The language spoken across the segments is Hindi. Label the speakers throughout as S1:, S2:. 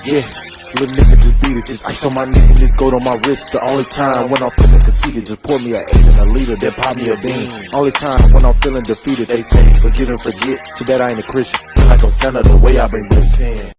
S1: Yeah, little nigga just beat it. This ice on my neck and this gold on my wrist. The only time when I'm feeling conceited, just pour me an 8 and a liter, then pop me a bean. Only time when I'm feeling defeated, they say forgive and forget. Too bad I ain't a Christian. Feel like I'm Santa the way I've been listening.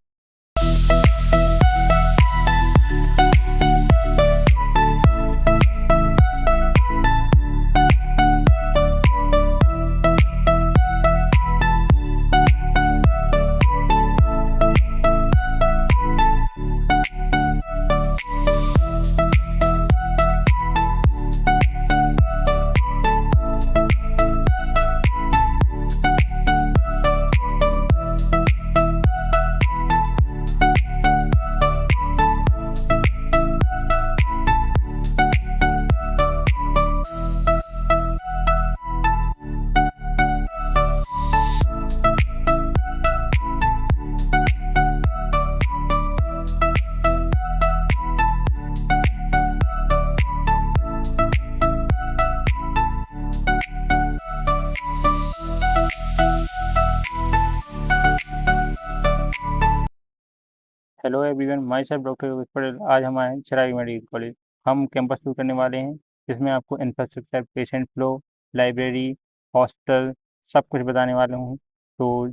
S2: Hello everyone, my self doctor Yogesh Patel. आज हम आए हैं चिराग मेडिकल कॉलेज। हम कैंपस टूर करने वाले हैं, जिसमें आपको infrastructure, patient flow, library, hostel सब कुछ बताने वाले हूँ। तो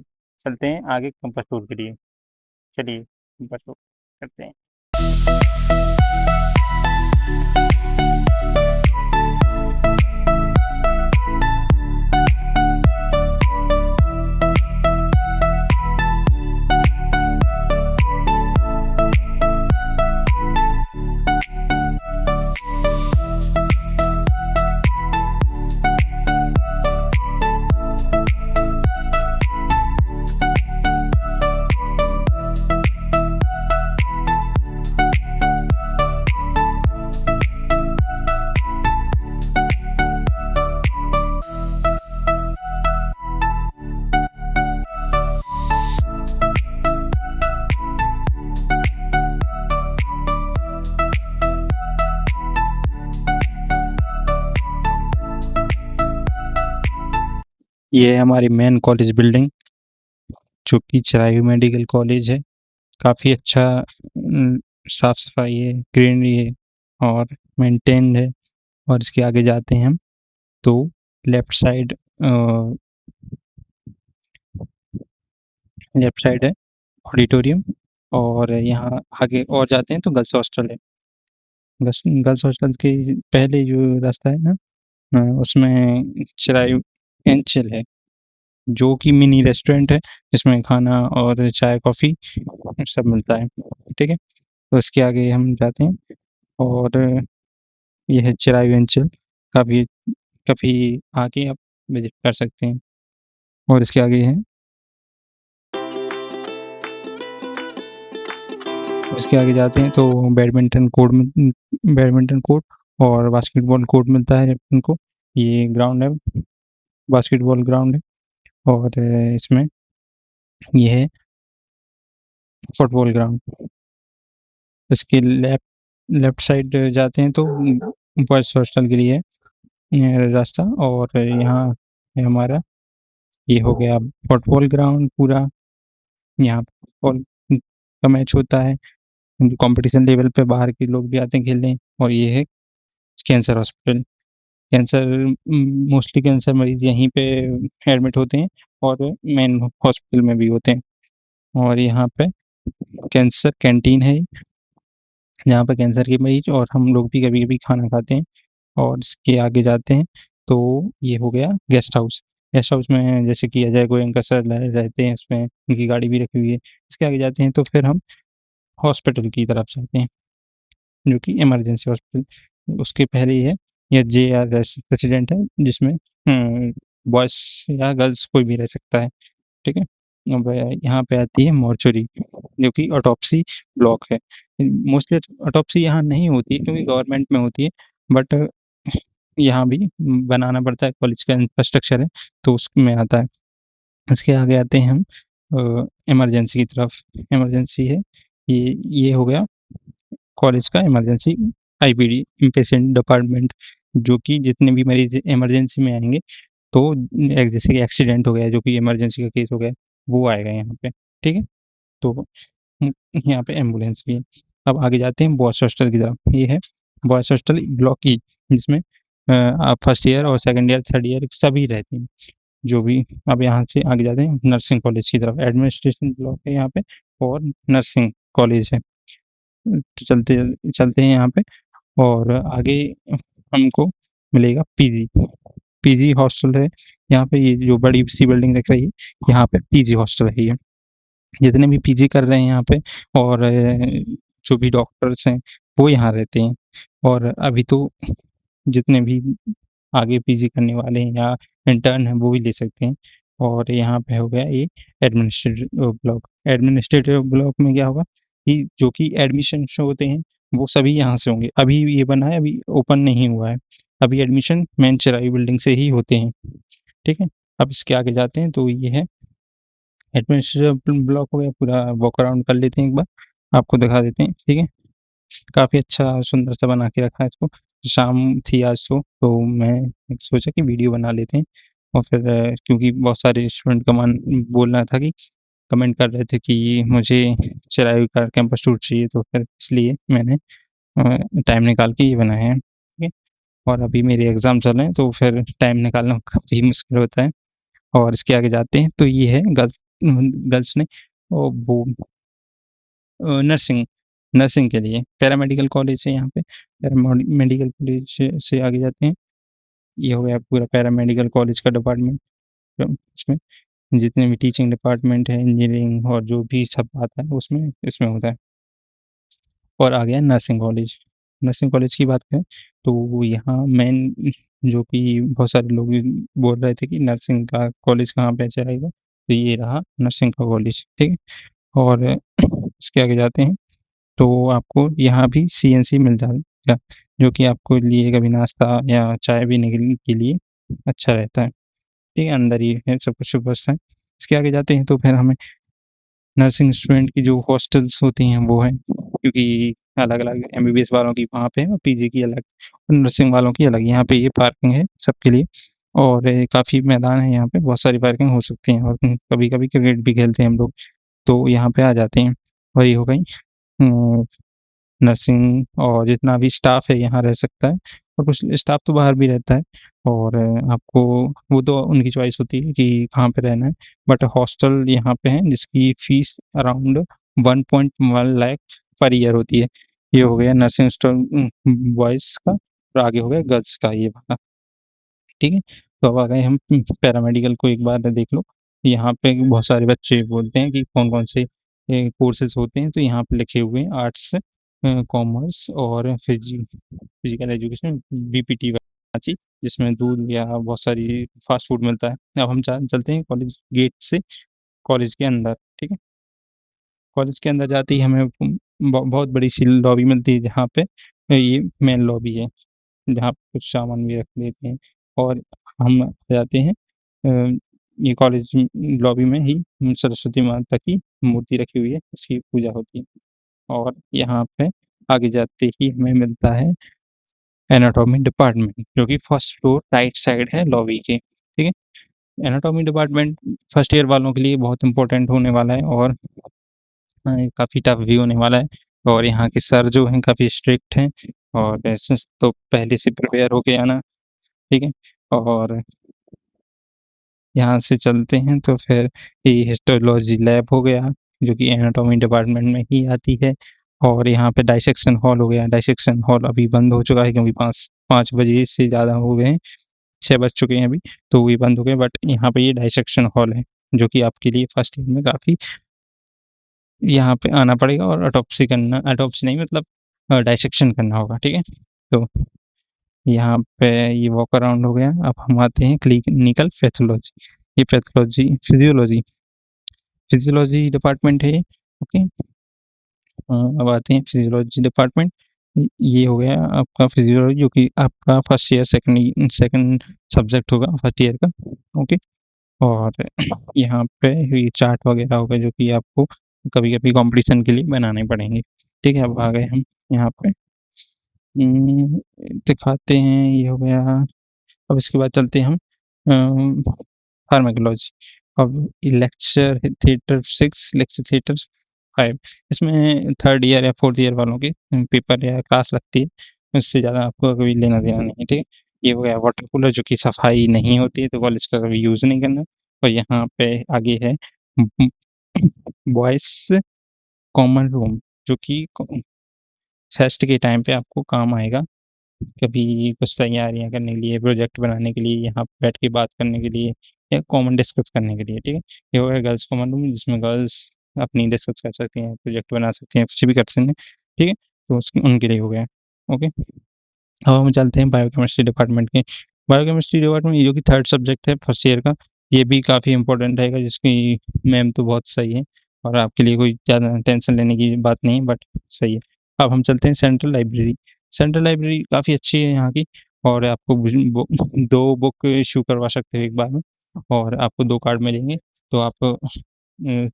S2: चलते हैं आगे कैंपस टूर के लिए। चलिए कैंपस टूर करते हैं। ये है हमारी मेन कॉलेज बिल्डिंग, जो कि चिरायू मेडिकल कॉलेज है। काफ़ी अच्छा साफ सफाई है, ग्रीनरी है और मेंटेन्ड है। और इसके आगे जाते हैं हम तो लेफ्ट साइड है ऑडिटोरियम, और यहाँ आगे और जाते हैं तो गर्ल्स हॉस्टल है। गर्ल्स हॉस्टल के पहले जो रास्ता है ना, उसमें चिरायू एंचल है, जो कि मिनी रेस्टोरेंट है, जिसमें खाना और चाय कॉफ़ी सब मिलता है। ठीक है, तो इसके आगे हम जाते हैं और ये है चिरायू एंचल। कभी कभी आके आप विजिट कर सकते हैं। और इसके आगे है, इसके आगे जाते हैं तो बैडमिंटन कोर्ट और बास्केटबॉल कोर्ट मिलता है उनको। ये ग्राउंड है, बास्केटबॉल ग्राउंड है। और इसमें ये है फुटबॉल ग्राउंड। इसके लेफ्ट साइड जाते हैं तो बॉयज़ हॉस्टल के लिए रास्ता। और यहाँ है हमारा, ये हो गया फुटबॉल ग्राउंड पूरा। यहाँ फुटबॉल का मैच होता है, कंपटीशन लेवल पे बाहर के लोग भी आते हैं खेलने। और ये है cancer hospital. Cancer mostly cancer मरीज़ यहीं पे एडमिट होते हैं और मेन हॉस्पिटल में भी होते हैं। और यहाँ पे कैंसर कैंटीन है, जहाँ पे कैंसर के मरीज़ और हम लोग भी कभी-कभी खाना खाते हैं। और इसके आगे जाते हैं तो ये हो गया गेस्ट हाउस। गेस्ट हाउस में जैसे कि अजय गोयनका सर रहते हैं, उसमें उनकी गाड़ी भी रखी हुई है। इसके आगे जाते हैं तो फिर हम हॉस्पिटल की तरफ जाते हैं, जो कि इमरजेंसी हॉस्पिटल। उसके पहले ही है, ये जेआरएस रेसिडेंट है, जिसमें बॉयज़ या गर्ल्स कोई भी रह सकता है। ठीक है, अब यहाँ पे आती है मॉर्चरी, जो कि ऑटोप्सी ब्लॉक है। मोस्टली ऑटोप्सी यहाँ नहीं होती है क्योंकि गवर्नमेंट में होती है, बट यहाँ भी बनाना पड़ता है, कॉलेज का इंफ्रास्ट्रक्चर है तो उसमें आता है। इसके आगे आते हैं हम इमरजेंसी की तरफ। इमरजेंसी है, ये हो गया कॉलेज का इमरजेंसी आईपीडी, इनपेशेंट डिपार्टमेंट, जो कि जितने भी मरीज़ इमरजेंसी में आएँगे तो जैसे कि एक्सीडेंट हो गया, जो कि इमरजेंसी का केस हो गया, वो आएगा यहाँ पे, ठीक है? तो यहाँ पे एम्बुलेंस भी है। अब आगे जाते हैं बॉयज़ हॉस्टल की तरफ। ये है बॉयज़ हॉस्टल ब्लॉक ई, जिसमें आप फर्स्ट ईयर और सेकंड ईयर, थर्ड ईयर सभी रहते हैं, जो भी। अब यहाँ से आगे जाते हैं नर्सिंग कॉलेज की तरफ। एडमिनिस्ट्रेशन ब्लॉक है यहाँ पे और नर्सिंग कॉलेज है। तो चलते चलते हैं यहाँ पे, और आगे हमको मिलेगा पीजी। पीजी हॉस्टल है यहाँ पे। ये जो बड़ी सी बिल्डिंग दिख रही है, यहाँ पे पीजी हॉस्टल है ये। जितने भी पीजी कर रहे हैं यहाँ पे, और जो भी डॉक्टर्स हैं वो यहाँ रहते हैं। और अभी तो जितने भी आगे पीजी करने वाले हैं या इंटर्न हैं वो भी ले सकते हैं। और यहाँ पे हो गया ये एडमिनिस्ट्रेटिव ब्लॉक। एडमिनिस्ट्रेटिव ब्लॉक में क्या होगा कि जो कि एडमिशन होते हैं वो सभी यहाँ से होंगे। अभी ये बना है, अभी ओपन नहीं हुआ है। अभी एडमिशन मेन चिरायू बिल्डिंग से ही होते हैं, ठीक है? अब इसके आगे जाते हैं तो ये है एडमिनिस्ट्रेटिव ब्लॉक हो गया। पूरा वॉक अराउंड कर लेते हैं एक बार, आपको दिखा देते हैं, ठीक है? काफ़ी अच्छा सुंदर सा बना के रखा है इसको। शाम थी आज तो मैं सोचा कि वीडियो बना लेते हैं। और फिर क्योंकि बहुत सारे स्टूडेंट बोल रहा था कि कमेंट कर रहे थे कि मुझे चिरायू का कैंपस टूर चाहिए, तो फिर इसलिए मैंने टाइम निकाल के ये बनाया है, ठीक है? और अभी मेरे एग्ज़ाम चल रहे हैं तो फिर टाइम निकालना काफ़ी मुश्किल होता है। और इसके आगे जाते हैं तो ये है गर्ल्स ने वो नर्सिंग नर्सिंग के लिए पैरामेडिकल कॉलेज है यहाँ पे। पैरामेडिकल कॉलेज से आगे जाते हैं। ये हो गया पूरा पैरामेडिकल कॉलेज का डिपार्टमेंट। इसमें जितने भी टीचिंग डिपार्टमेंट है, इंजीनियरिंग और जो भी सब आता है उसमें इसमें होता है। और आ गया नर्सिंग कॉलेज। नर्सिंग कॉलेज की बात करें तो यहाँ मेन जो कि बहुत सारे लोग बोल रहे थे कि नर्सिंग का कॉलेज कहाँ पे अच्छा रहेगा, तो ये रहा नर्सिंग का कॉलेज, ठीक है? और इसके आगे जाते हैं तो आपको यहाँ भी सीएनसी मिल जाएगा, जो कि आपको लिए कभी नाश्ता या चाय पीने के लिए अच्छा रहता है, ठीक है? अंदर ही है सब कुछ व्यवस्था है। इसके आगे जाते हैं तो फिर हमें नर्सिंग स्टूडेंट की जो हॉस्टल्स होती हैं वो हैं, क्योंकि अलग-अलग एमबीबीएस वालों की वहाँ पे है और पीजी की अलग, और नर्सिंग वालों की अलग। यहाँ पे ये पार्किंग है सबके लिए, और काफ़ी मैदान है यहाँ पे, बहुत सारी पार्किंग हो सकती हैं। और कभी-कभी क्रिकेट भी खेलते हैं हम लोग, तो यहाँ पे आ जाते हैं। और ये हो गई नर्सिंग, और जितना भी स्टाफ है यहाँ रह सकता है, और कुछ स्टाफ तो बाहर भी रहता है। और आपको वो तो उनकी चॉइस होती है कि कहाँ पे रहना है। बट हॉस्टल यहाँ पे है जिसकी fees around 1.1 lakh per year होती है। ये हो गया नर्सिंग हॉस्टल बॉयज़ का, और आगे हो गया गर्ल्स का ये वाला, ठीक है? तो अब आ गए हम पैरामेडिकल को एक बार देख लो। यहाँ पे बहुत सारे बच्चे बोलते हैं कि कौन-कौन से कोर्सेज़ होते हैं, तो यहाँ पे लिखे हुए हैं आर्ट्स, कॉमर्स और फिजिकल एजुकेशन, बीपीटी वाची, जिसमें दूध या बहुत सारी फास्ट फूड मिलता है। अब हम चलते हैं कॉलेज गेट से कॉलेज के अंदर, ठीक है? कॉलेज के अंदर जाते ही हमें बहुत बड़ी सी लॉबी मिलती है, जहाँ पे ये मेन लॉबी है, जहाँ पे कुछ सामान भी रख लेते हैं। और हम जाते हैं ये कॉलेज लॉबी में ही सरस्वती माता की मूर्ति रखी हुई है, इसकी पूजा होती है। और यहाँ पे आगे जाते ही हमें मिलता है एनाटॉमी डिपार्टमेंट, जो कि फर्स्ट फ्लोर राइट साइड है लॉबी के, ठीक है? एनाटॉमी डिपार्टमेंट फर्स्ट ईयर वालों के लिए बहुत इंपॉर्टेंट होने वाला है, और काफ़ी टफ भी होने वाला है। और यहाँ के सर जो हैं काफ़ी स्ट्रिक्ट हैं, और ऐसे तो पहले से प्रिपेयर होके आना, ठीक है? और यहाँ से चलते हैं तो फिर ये हिस्टोलॉजी लैब हो गया, जो कि एनाटॉमी डिपार्टमेंट में ही आती है। और यहाँ पे डाइसेक्शन हॉल हो गया। डाइसेक्शन हॉल अभी बंद हो चुका है, क्योंकि 5 बजे से ज़्यादा हो गए हैं, 6 बज चुके हैं अभी, तो ये बंद हो गए। बट यहाँ पे ये डाइसेक्शन हॉल है, जो कि आपके लिए फर्स्ट ईयर में काफ़ी यहाँ पे आना पड़ेगा, और ऑटोप्सी नहीं मतलब डाइसेक्शन करना होगा, ठीक है? तो यहाँ पे ये वॉक अराउंड हो गया। अब हम आते हैं क्लिनिकल पैथोलॉजी। ये पैथोलॉजी फिजियोलॉजी डिपार्टमेंट है ये, ओके? अब आते हैं फिजियोलॉजी डिपार्टमेंट। ये हो गया आपका फिजियोलॉजी, जो कि आपका फर्स्ट ईयर सेकंड सब्जेक्ट होगा फर्स्ट ईयर का, ओके? और यहाँ पे ये चार्ट वगैरह होगा, जो कि आपको कभी-कभी कॉम्पिटिशन के लिए बनाने पड़ेंगे, ठीक है? अब आ गए हम यहाँ पे उम, दिखाते हैं, ये हो गया। अब इसके बाद चलते हैं हम फार्माकोलॉजी। अब लेक्चर थिएटर 6, लेक्चर थिएटर 5, इसमें थर्ड ईयर या फोर्थ ईयर वालों के पेपर या क्लास लगती है, उससे ज़्यादा आपको कभी लेना देना नहीं है, ठीक है। ये हो गया वाटर कूलर, जो कि सफाई नहीं होती है तो कॉलेज का कभी यूज़ नहीं करना। और यहाँ पे आगे है बॉयज़ कॉमन रूम, जो कि फेस्ट के टाइम पे आपको काम आएगा, कभी कुछ तैयारियाँ करने के लिए, प्रोजेक्ट बनाने के लिए, यहाँ पे बैठ के बात करने के लिए या कॉमन डिस्कस करने के लिए, ठीक है। ये हो गया गर्ल्स कॉमन रूम, जिसमें गर्ल्स अपनी डिस्कस कर सकती हैं, प्रोजेक्ट बना सकती हैं, कुछ भी कर सकती हैं, ठीक है। तो उसके उनके लिए हो गया, ओके। अब हम चलते हैं बायोकेमिस्ट्री डिपार्टमेंट के। बायोकेमिस्ट्री डिपार्टमेंट, ये जो कि थर्ड सब्जेक्ट है फर्स्ट ईयर का, ये भी काफ़ी इंपॉर्टेंट रहेगा, जिसकी मैम तो बहुत सही है और आपके लिए कोई ज़्यादा टेंशन लेने की बात नहीं है, बट सही है। अब हम चलते हैं सेंट्रल लाइब्रेरी। सेंट्रल लाइब्रेरी काफ़ी अच्छी है यहाँ की, और आपको 2 बुक इश्यू करवा सकते हो एक बार में, और आपको 2 कार्ड मिलेंगे। तो आप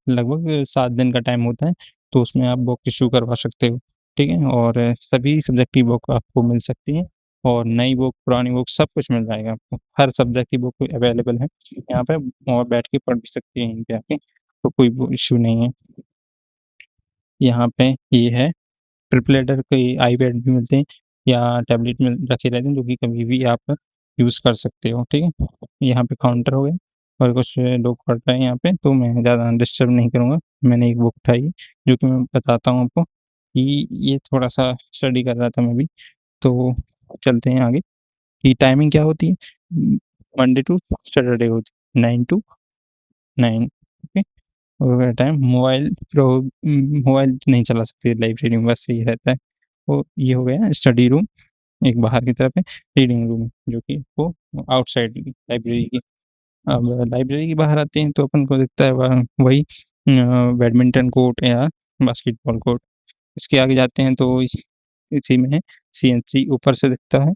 S2: लगभग 7 दिन का टाइम होता है, तो उसमें आप बुक इश्यू करवा सकते हो, ठीक है। और सभी सब्जेक्ट की बुक आपको मिल सकती है, और नई बुक, पुरानी बुक सब कुछ मिल जाएगा आपको। हर सब्जेक्ट की बुक अवेलेबल है यहाँ पे, और बैठ के पढ़ भी सकते हैं यहीं पे आके, तो कोई वो इश्यू नहीं है। यहाँ पे ये है प्रिपलेटर के आईपैड भी मिलते हैं या टैबलेट में रखे रहते हैं, जो कि कभी भी आप यूज़ कर सकते हो, ठीक है। यहाँ पे काउंटर हो गया, और कुछ लोग पढ़ रहे हैं यहाँ पे, तो मैं ज़्यादा डिस्टर्ब नहीं करूँगा। मैंने एक बुक उठाई है, जो कि मैं बताता हूँ आपको कि ये थोड़ा-सा स्टडी कर रहा था मैं भी। तो चलते हैं आगे कि टाइमिंग क्या होती है। मंडे टू सैटरडे होती है 9 टू 9, ओके। और टाइम मोबाइल नहीं चला सकते लाइब्रेरी में, बस यही रहता है। तो ये हो गया स्टडी रूम, एक बाहर की तरफ है, रीडिंग रूम जो कि वो आउटसाइड लाइब्रेरी की। अब लाइब्रेरी के बाहर आते हैं तो अपन को दिखता है वही बैडमिंटन कोर्ट या बास्केटबॉल कोर्ट। इसके आगे जाते हैं तो इसी में है सीएनसी, ऊपर से दिखता है,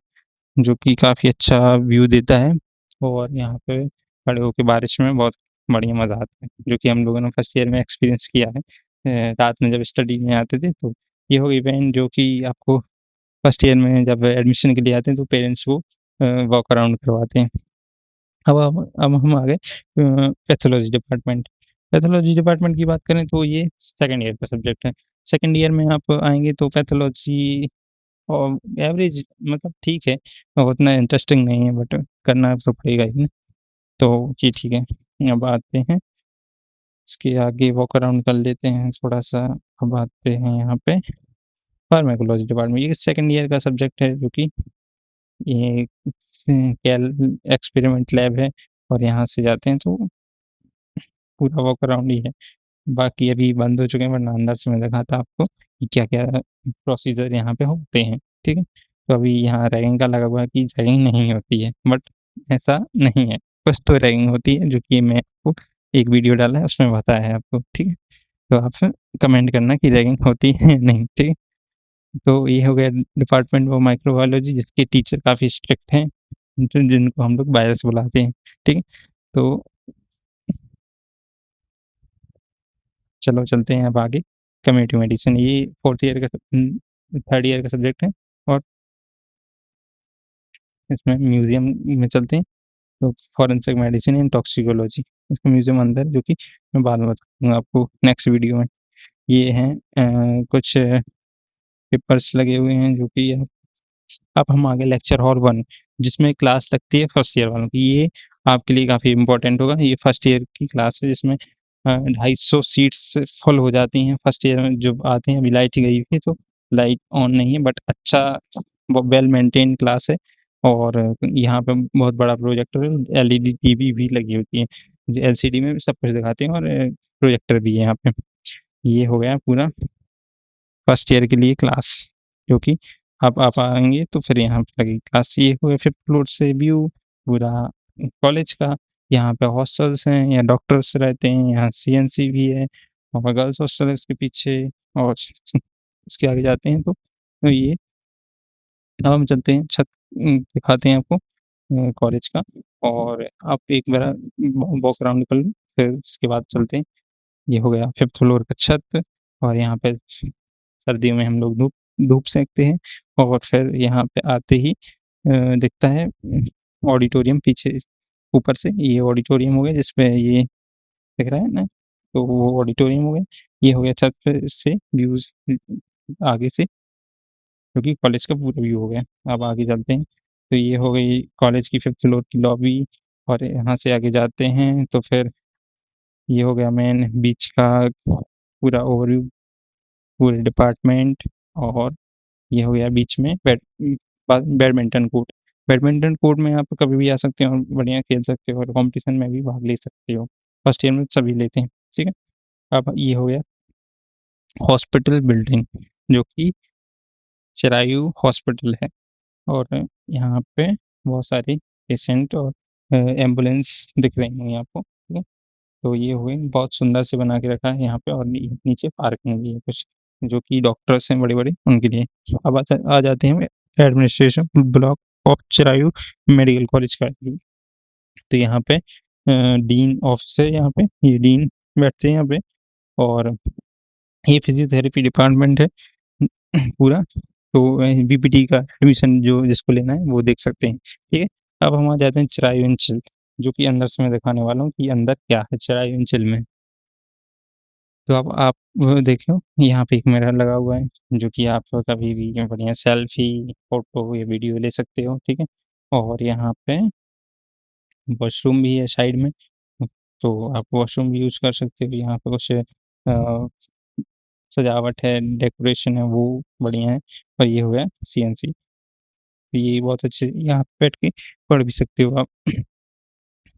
S2: जो कि काफ़ी अच्छा व्यू देता है, और यहाँ पे खड़े होके बारिश में बहुत बढ़िया मज़ा आता है, जो कि हम लोगों ने फर्स्ट ईयर में एक्सपीरियंस किया है। रात में जब स्टडी में आते थे, तो ये हो इवेंट जो कि आपको फर्स्ट ईयर में जब एडमिशन के लिए आते हैं तो पेरेंट्स को वॉक अराउंड करवाते हैं। अब हम आ गए पैथोलॉजी डिपार्टमेंट। पैथोलॉजी डिपार्टमेंट की बात करें तो ये सेकंड ईयर का सब्जेक्ट है। सेकंड ईयर में आप आएँगे तो पैथोलॉजी और एवरेज, मतलब ठीक है, उतना इंटरेस्टिंग नहीं है, बट करना तो पड़ेगा ही ना, तो ये ठीक है। अब आते हैं इसके आगे, वॉक अराउंड कर लेते हैं थोड़ा-सा। अब आते हैं यहाँ पे फार्माकोलॉजी डिपार्टमेंट, ये सेकंड ईयर का सब्जेक्ट है, जो कि ये कैल एक्सपेरिमेंट लैब है, और यहाँ से जाते हैं तो पूरा वॉक अराउंड ही है। बाकी अभी बंद हो चुके हैं, वरना अंदर से मैं दिखाता आपको कि क्या-क्या प्रोसीजर यहाँ पे होते हैं, ठीक है? तो अभी यहाँ रैगिंग का लगा हुआ है कि रैगिंग नहीं होती है, बट ऐसा नहीं है। कुछ तो रैगिंग होती है, जो कि मैं आपको एक वीडियो डाला है उसमें बताया है आपको, ठीक है? तो आप कमेंट करना कि रैगिंग होती है या नहीं, ठीक है? तो ये हो गया डिपार्टमेंट ऑफ माइक्रोबायोलॉजी, जिसके टीचर काफ़ी स्ट्रिक्ट हैं, जिनको हम लोग बायस बुलाते हैं, ठीक है? तो चलो चलते हैं अब आगे। कम्युनिटी मेडिसिन, ये थर्ड ईयर का सब्जेक्ट है, और इसमें म्यूज़ियम में चलते हैं। तो फॉरेंसिक मेडिसिन एंड टॉक्सिकोलॉजी, इसका म्यूज़ियम अंदर है, जो कि मैं बाद में बताऊँगा आपको नेक्स्ट वीडियो में। ये हैं कुछ पेपर्स लगे हुए हैं, जो कि अब हम आ गए लेक्चर हॉल 1, जिसमें क्लास लगती है फर्स्ट ईयर वालों की। ये आपके लिए काफ़ी इम्पोर्टेंट होगा। ये फर्स्ट ईयर की क्लास है, जिसमें 250 सीट्स फुल हो जाती हैं फर्स्ट ईयर में जब आते हैं। अभी लाइट गई हुई है, तो लाइट ऑन नहीं है, बट अच्छा वेल मेंटेन्ड क्लास है, और यहाँ पे बहुत बड़ा प्रोजेक्टर है, एलईडी टीवी भी लगी होती है। एलसीडी में भी सब कुछ दिखाते हैं, और प्रोजेक्टर भी है यहाँ पे। ये हो गया पूरा फर्स्ट ईयर के लिए क्लास, जो कि अब आप आएँगे तो फिर यहाँ पे लगेगी क्लास। ये हो गया 5th फ्लोर से व्यू पूरा कॉलेज का। यहाँ पे हॉस्टल्स हैं, यहाँ डॉक्टर्स रहते हैं, यहाँ सीएनसी भी है, और गर्ल्स हॉस्टल है उसके पीछे, और इसके आगे जाते हैं तो ये अब हम चलते हैं छत, दिखाते हैं आपको कॉलेज का, और आप एक बार वॉक अराउंड कर लो, फिर इसके बाद चलते हैं। ये हो गया 5th फ्लोर का छत, और यहाँ पे सर्दियों में हम लोग धूप धूप सेकते हैं, और फिर यहाँ पे आते ही दिखता है ऑडिटोरियम पीछे ऊपर से। ये ऑडिटोरियम हो गया, जिसपे ये दिख रहा है ना, तो वो ऑडिटोरियम हो गया। ये हो गया छत पे से व्यूज़ आगे से, क्योंकि कॉलेज का पूरा व्यू हो गया। अब आगे चलते हैं, तो ये हो गई कॉलेज की 5th फ्लोर की लॉबी, और यहाँ से आगे जाते हैं तो फिर ये हो गया मेन बीच का पूरा ओवरव्यू, पूरे डिपार्टमेंट। और ये हो गया बीच में बैडमिंटन कोर्ट। बैडमिंटन कोर्ट में आप कभी भी आ सकते हो और बढ़िया खेल सकते हो और कॉम्पिटिशन में भी भाग ले सकते हो। फर्स्ट ईयर में सभी लेते हैं, ठीक है। अब ये हो गया हॉस्पिटल बिल्डिंग, जो कि चिरायू हॉस्पिटल है, और यहाँ पे बहुत सारी पेशेंट और एम्बुलेंस दिख रही होंगी आपको, ठीक है। तो ये हुई बहुत सुंदर से बना के रखा है यहाँ पे, और नीचे पार्किंग भी है कुछ, जो कि डॉक्टर्स हैं बड़े-बड़े उनके लिए। अब आ जाते हैं administration block of Chirayu medical college का। तो यहाँ पे डीन ऑफिस है, यहाँ पे ये डीन बैठते हैं यहाँ पे, और ये फिजियोथेरेपी डिपार्टमेंट है पूरा। तो बीपीटी का एडमिशन जो जिसको लेना है वो देख सकते हैं, ठीक है। अब हम आ जाते हैं चिरायू अंचल, जो कि अंदर से मैं दिखाने वाला हूँ कि अंदर क्या है चिरायू अंचल में। तो अब आप वो देख लो, यहाँ पे एक मिरर लगा हुआ है, जो कि आप कभी भी बढ़िया सेल्फी, फ़ोटो या वीडियो ले सकते हो, ठीक है। और यहाँ पे वॉशरूम भी है साइड में, तो आप वॉशरूम भी यूज़ कर सकते हो। यहाँ पे कुछ सजावट है, डेकोरेशन है, वो बढ़िया है। और ये हो गया सीएनसी, तो ये बहुत अच्छे, यहाँ पे बैठ के पढ़ भी सकते हो आप,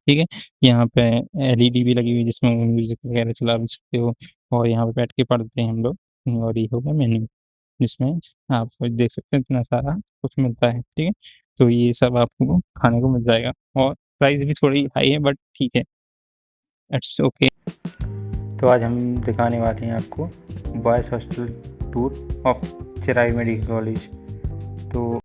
S2: ठीक है। यहाँ पे एलईडी भी लगी हुई है, जिसमें म्यूज़िक वगैरह चला भी सकते हो, और यहाँ पे बैठ के पढ़ते हैं हम लोग। और ये हो गया मेन्यू, जिसमें आप देख सकते हैं इतना सारा कुछ मिलता है, ठीक है। तो ये सब आपको खाने को मिल जाएगा, और प्राइस भी थोड़ी हाई है, बट ठीक है, इट्स ओके।
S3: तो आज हम दिखाने वाले हैं आपको boys hostel tour of Chirayu medical college. तो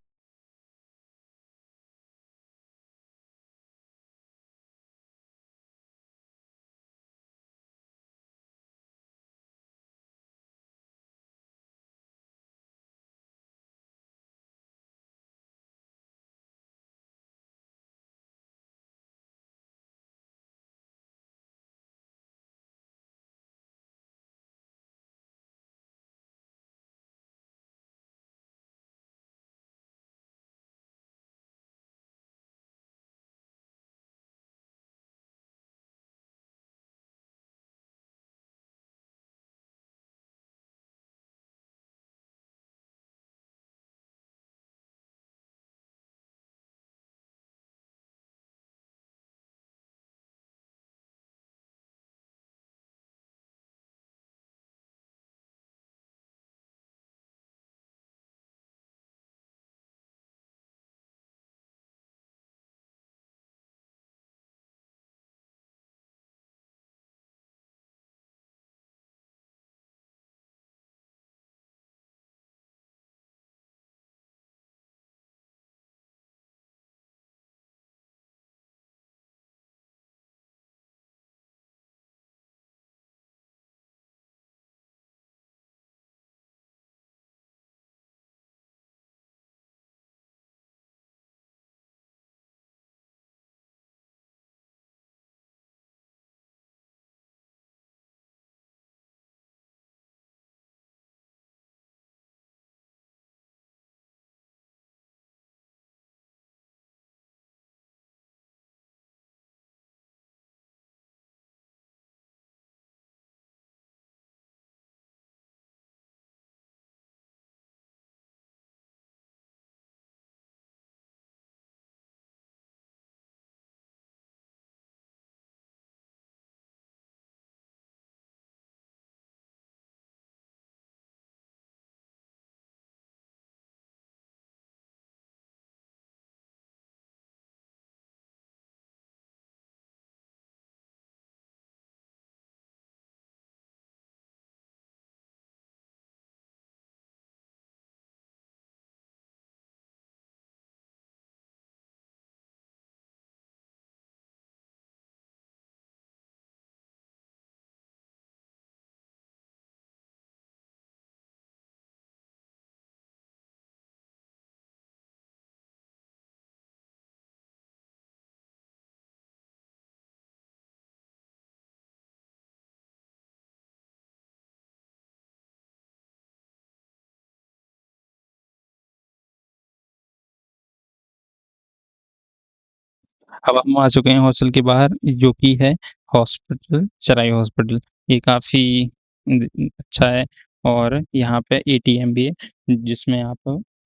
S2: अब हम आ चुके हैं हॉस्टल के बाहर, जो कि है हॉस्पिटल, चराई हॉस्पिटल। ये काफ़ी अच्छा है और यहाँ पे एटीएम भी है, जिसमें आप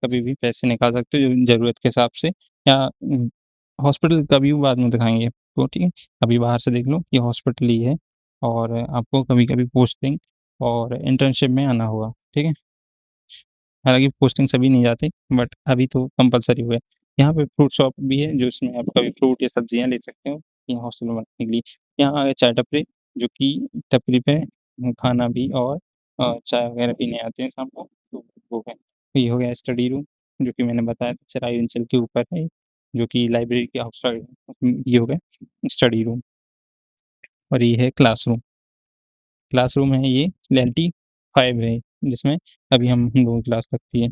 S2: कभी भी पैसे निकाल सकते हो ज़रूरत के हिसाब से, या हॉस्पिटल का व्यू बाद में दिखाएँगे आपको, ठीक है? अभी बाहर से देख लो, ये हॉस्पिटल ही है और आपको कभी-कभी पोस्टिंग और इंटर्नशिप में आना होगा, ठीक है? हालाँकि पोस्टिंग सभी नहीं जाते, बट अभी तो कंपल्सरी हुआ है। यहाँ पे फ्रूट शॉप भी है, जो इसमें आप कभी फ्रूट या सब्जियाँ ले सकते हो, यहाँ हॉस्टल में बनाने के लिए। यहाँ है चाय टपरी, जो कि टपरी पे खाना भी और चाय वगैरह पीने आते हैं शाम को, तो वो है। ये हो गया स्टडी रूम, जो कि मैंने बताया था चराई अंचल के ऊपर है, जो कि लाइब्रेरी के आउटसाइड है। ये हो गया स्टडी रूम और ये है क्लासरूम। क्लासरूम है ये, LNT 5 है, जिसमें अभी हम लोगों की क्लास लगती है।